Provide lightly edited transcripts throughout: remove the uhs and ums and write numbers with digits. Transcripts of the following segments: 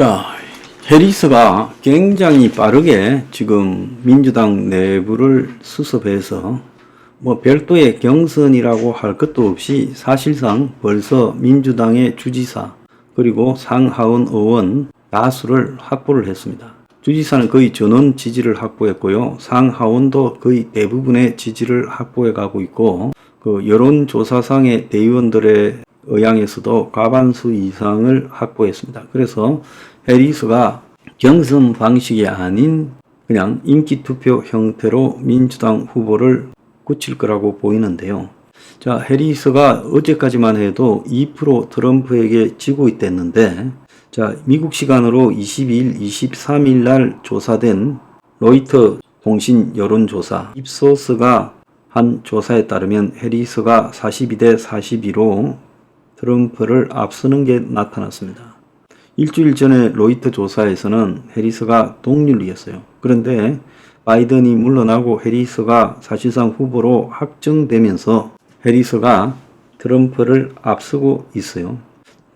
자, 해리스가 굉장히 빠르게 지금 민주당 내부를 수습해서 별도의 경선이라고 할 것도 없이 사실상 벌써 민주당의 주지사 그리고 상하원 의원 다수를 확보를 했습니다. 주지사는 거의 전원 지지를 확보했고요. 상하원도 거의 대부분의 지지를 확보해 가고 있고, 그 여론조사상의 대의원들의 의향에서도 과반수 이상을 확보했습니다. 그래서 해리스가 경선 방식이 아닌 그냥 인기투표 형태로 민주당 후보를 굳힐 거라고 보이는데요. 자, 해리스가 어제까지만 해도 2% 트럼프에게 지고 있댔는데, 자, 미국 시간으로 22일, 23일 날 조사된 로이터 통신 여론조사 입소스가 한 조사에 따르면 해리스가 42대 42로 트럼프를 앞서는 게 나타났습니다. 일주일 전에 로이터 조사에서는 해리스가 동률이었어요. 그런데 바이든이 물러나고 해리스가 사실상 후보로 확정되면서 해리스가 트럼프를 앞서고 있어요.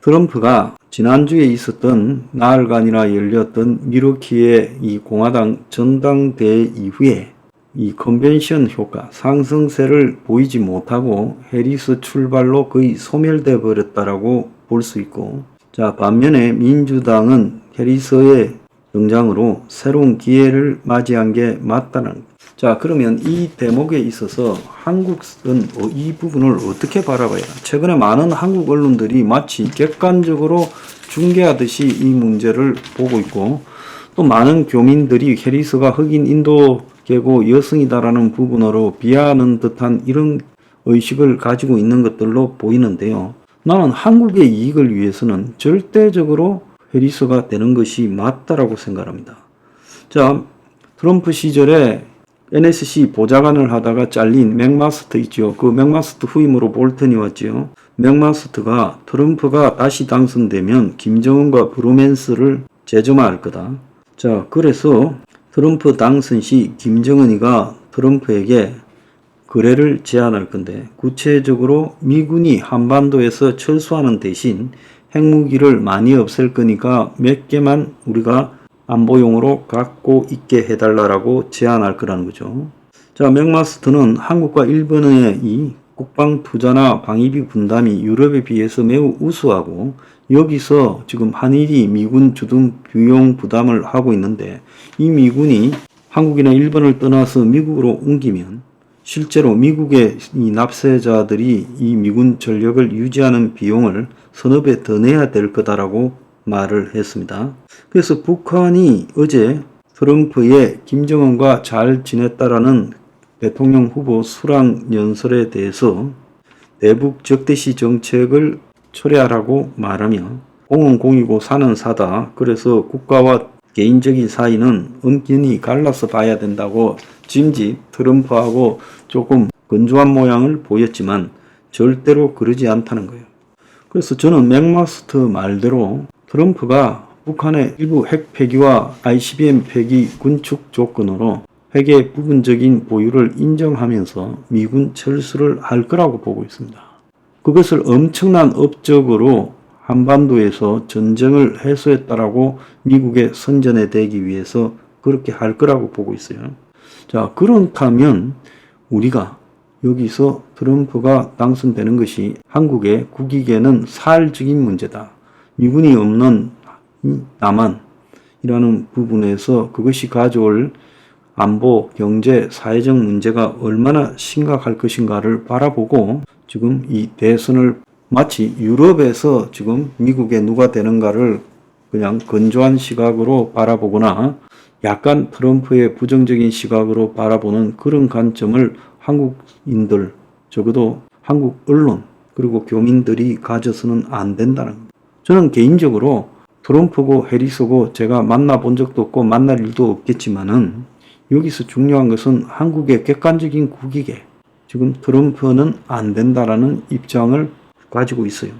트럼프가 지난주에 있었던 나흘간이나 열렸던 밀워키의 이 공화당 전당대회 이후에 이 컨벤션 효과 상승세를 보이지 못하고 해리스 출발로 거의 소멸돼 버렸다라고 볼 수 있고, 자, 반면에 민주당은 해리스의 등장으로 새로운 기회를 맞이한 게 맞다는. 자, 그러면 이 대목에 있어서 한국은 이 부분을 어떻게 바라봐야 하나? 최근에 많은 한국 언론들이 마치 객관적으로 중계하듯이 이 문제를 보고 있고, 또 많은 교민들이 해리스가 흑인 인도계고 여성이다라는 부분으로 비하하는 듯한 이런 의식을 가지고 있는 것들로 보이는데요. 나는 한국의 이익을 위해서는 절대적으로 해리스가 되는 것이 맞다라고 생각합니다. 자, 트럼프 시절에 NSC 보좌관을 하다가 잘린 맥마스터 있죠. 그 맥마스터 후임으로 볼턴이 왔죠. 맥마스터가 트럼프가 다시 당선되면 김정은과 브로맨스를 재점화할 거다. 자, 그래서 트럼프 당선 시 김정은이가 트럼프에게 거래를 제안할 건데, 구체적으로 미군이 한반도에서 철수하는 대신 핵무기를 많이 없앨 거니까 몇 개만 우리가 안보용으로 갖고 있게 해달라고 제안할 거라는 거죠. 자, 맥마스터는 한국과 일본의 이 국방 투자나 방위비 분담이 유럽에 비해서 매우 우수하고, 여기서 지금 한일이 미군 주둔 비용 부담을 하고 있는데, 이 미군이 한국이나 일본을 떠나서 미국으로 옮기면 실제로 미국의 이 납세자들이 이 미군 전력을 유지하는 비용을 서너 배 더 내야 될 거다라고 말을 했습니다. 그래서 북한이 어제 트럼프의 김정은과 잘 지냈다라는 대통령 후보 수락 연설에 대해서 대북 적대시 정책을 철회하라고 말하며, 공은 공이고 사는 사다. 그래서 국가와 개인적인 사이는 엄연히 갈라서 봐야 된다고 짐짓 트럼프하고 조금 건조한 모양을 보였지만 절대로 그러지 않다는 거예요. 그래서 저는 맥마스터 말대로 트럼프가 북한의 일부 핵 폐기와 ICBM 폐기 군축 조건으로 핵의 부분적인 보유를 인정하면서 미군 철수를 할 거라고 보고 있습니다. 그것을 엄청난 업적으로 한반도에서 전쟁을 해소했다라고 미국의 선전에 대기 위해서 그렇게 할 거라고 보고 있어요. 자, 그렇다면 우리가 여기서 트럼프가 당선되는 것이 한국의 국익에는 사활적인 문제다. 미군이 없는 남한이라는 부분에서 그것이 가져올 안보, 경제, 사회적 문제가 얼마나 심각할 것인가를 바라보고, 지금 이 대선을 마치 유럽에서 지금 미국에 누가 되는가를 그냥 건조한 시각으로 바라보거나 약간 트럼프의 부정적인 시각으로 바라보는 그런 관점을 한국인들, 적어도 한국 언론 그리고 교민들이 가져서는 안 된다는 겁니다. 저는 개인적으로 트럼프고 해리스고 제가 만나본 적도 없고 만날 일도 없겠지만은, 여기서 중요한 것은 한국의 객관적인 국익에 지금 트럼프는 안 된다라는 입장을 가지고 있어요.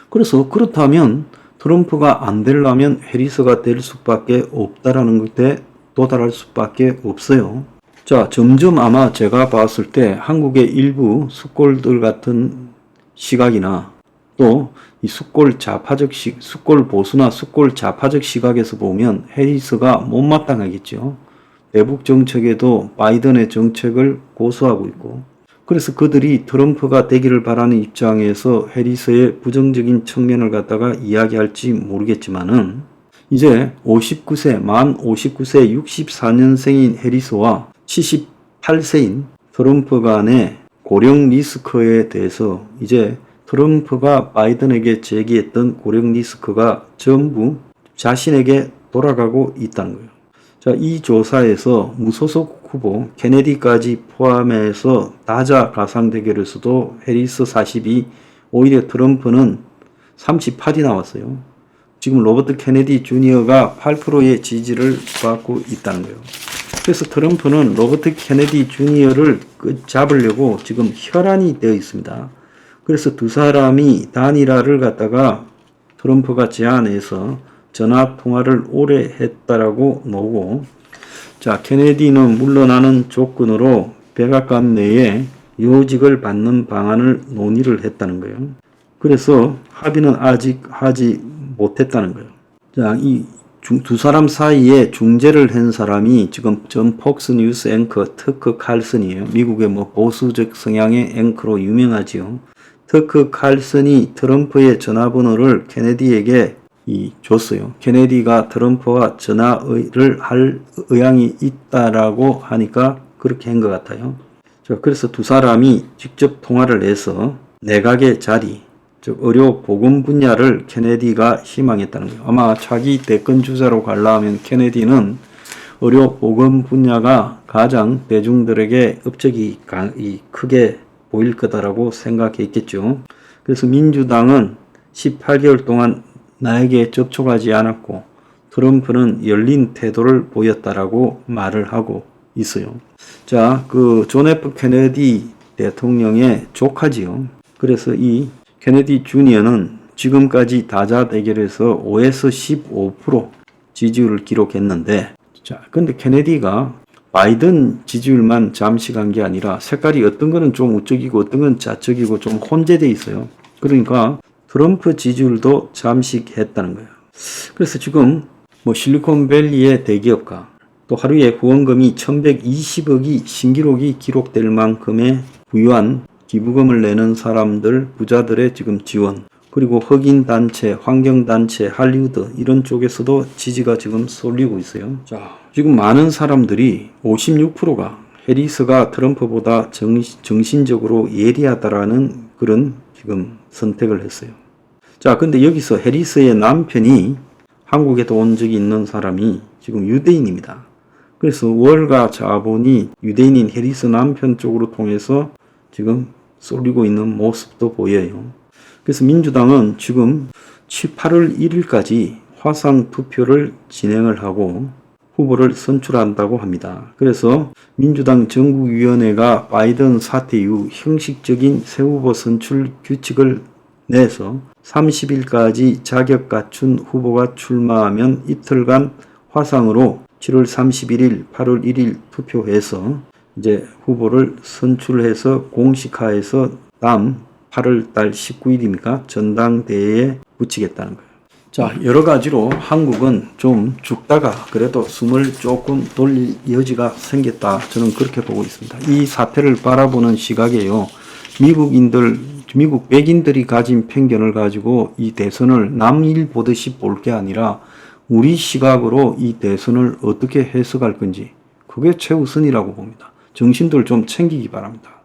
그래서 그렇다면 트럼프가 안 되려면 해리스가 될 수밖에 없다라는 것에 도달할 수밖에 없어요. 자, 점점 아마 제가 봤을 때 한국의 일부 숙골들 같은 시각이나 또 이 숙골 보수나 숙골 좌파적 시각에서 보면 해리스가 못마땅하겠죠. 대북 정책에도 바이든의 정책을 고수하고 있고, 그래서 그들이 트럼프가 되기를 바라는 입장에서 해리스의 부정적인 측면을 갖다가 이야기할지 모르겠지만은, 이제 만 59세 64년생인 해리스와 78세인 트럼프 간의 고령 리스크에 대해서 이제 트럼프가 바이든에게 제기했던 고령 리스크가 전부 자신에게 돌아가고 있다는 거예요. 자, 이 조사에서 무소속 후보 케네디까지 포함해서 다자 가상 대결에서도 해리스 42, 오히려 트럼프는 38이 나왔어요. 지금 로버트 케네디 주니어가 8%의 지지를 받고 있다는 거예요. 그래서 트럼프는 로버트 케네디 주니어를 잡으려고 지금 혈안이 되어 있습니다. 그래서 두 사람이 단일화를 갖다가 트럼프가 제안해서 전화 통화를 오래 했다라고 놓고, 자, 케네디는 물러나는 조건으로 백악관 내에 요직을 받는 방안을 논의를 했다는 거예요. 그래서 합의는 아직 하지 못했다는 거예요. 자, 이 두 사람 사이에 중재를 한 사람이 지금 전 폭스 뉴스 앵커 터커 칼슨이에요. 미국의 보수적 성향의 앵커로 유명하지요. 터커 칼슨이 트럼프의 전화번호를 케네디에게 줬어요. 케네디가 트럼프와 전화를 할 의향이 있다라고 하니까 그렇게 한 것 같아요. 자, 그래서 두 사람이 직접 통화를 해서 내각의 자리, 즉 의료 보건 분야를 케네디가 희망했다는 거예요. 아마 차기 대권 주자로 가려면 케네디는 의료 보건 분야가 가장 대중들에게 업적이 크게 보일 거다라고 생각했겠죠. 그래서 민주당은 18개월 동안 나에게 접촉하지 않았고 트럼프는 열린 태도를 보였다라고 말을 하고 있어요. 자, 존 F 케네디 대통령의 조카지요. 그래서 이 케네디 주니어는 지금까지 다자 대결에서 5에서 15% 지지율을 기록했는데, 자, 근데 케네디가 바이든 지지율만 잠식한 게 아니라 색깔이 어떤 거는 좀 우측이고 어떤 건 좌측이고 좀 혼재되어 있어요. 그러니까 트럼프 지지율도 잠식했다는 거예요. 그래서 지금 실리콘밸리의 대기업가, 또 하루에 후원금이 1120억이 신기록이 기록될 만큼의 부유한 기부금을 내는 사람들, 부자들의 지금 지원, 그리고 흑인단체, 환경단체, 할리우드 이런 쪽에서도 지지가 지금 쏠리고 있어요. 자, 지금 많은 사람들이 56%가 해리스가 트럼프보다 정신적으로 예리하다라는 그런 지금 선택을 했어요. 자, 근데 여기서 해리스의 남편이 한국에도 온 적이 있는 사람이 지금 유대인입니다. 그래서 월가 자본이 유대인인 해리스 남편 쪽으로 통해서 지금 쏠리고 있는 모습도 보여요. 그래서 민주당은 지금 8월 1일까지 화상 투표를 진행을 하고 후보를 선출한다고 합니다. 그래서 민주당 전국위원회가 바이든 사태 이후 형식적인 새 후보 선출 규칙을 내서 30일까지 자격 갖춘 후보가 출마하면 이틀간 화상으로 7월 31일, 8월 1일 투표해서 이제 후보를 선출해서 공식화해서 다음 8월 달 19일입니까? 전당대회에 붙이겠다는 거예요. 자, 여러 가지로 한국은 좀 죽다가 그래도 숨을 조금 돌릴 여지가 생겼다. 저는 그렇게 보고 있습니다. 이 사태를 바라보는 시각에요. 미국 백인들이 가진 편견을 가지고 이 대선을 남일 보듯이 볼 게 아니라 우리 시각으로 이 대선을 어떻게 해석할 건지 그게 최우선이라고 봅니다. 정신들 좀 챙기기 바랍니다.